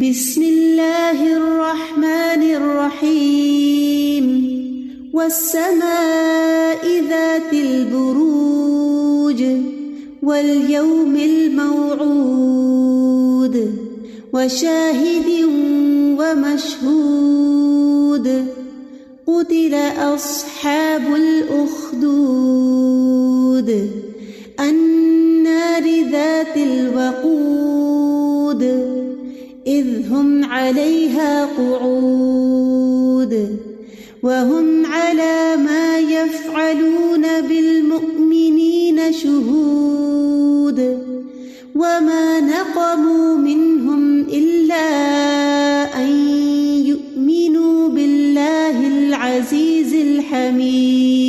بسم اللہ الرحمن الرحیم والسماء ذات البروج واليوم الموعود وشاهد ومشهود قتل أصحاب الأخدود النار ذات الوقود إذ هم عليها قعود وهم على ما يفعلون بالمؤمنين شهود وما نقموا منهم إلا أن يؤمنوا بالله العزيز الحميد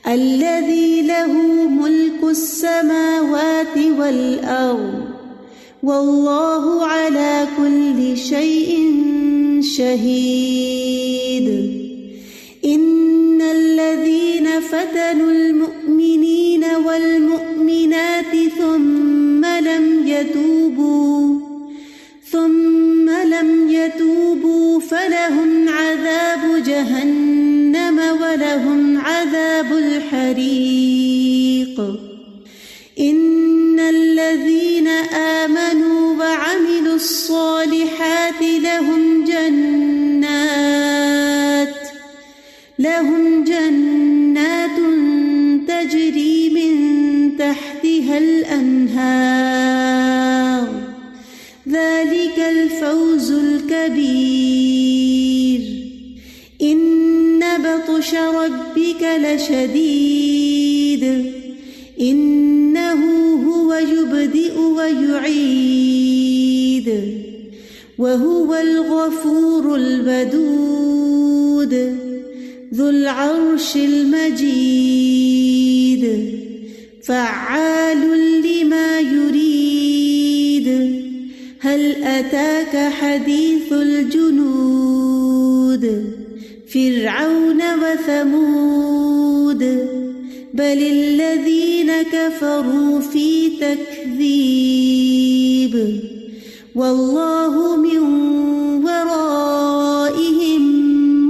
الذي له ملك السماوات والأرض والله على كل شيء شهيد إن الذين فتنوا المؤمنين والمؤمنات ثم لم يتوبوا فلهم عذاب جهنم ولهم عذاب الحريق إن الذين آمنوا وعملوا الصالحات لهم جنات تجري من تحتها الأنهار ذلك الفوز الكبير إن بطش ربك لشديد إنه هو يبدئ ويعيد وهو الغفور الودود ذو العرش المجيد فعال لما يريد هل أتاك حديث الجنود فرعون وثمود بل الذين كفروا في تكذيب والله من ورائهم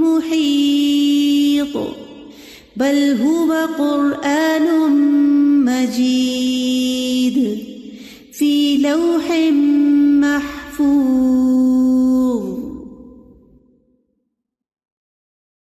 محيط بل هو قرآن مجيد في لوح محفوظ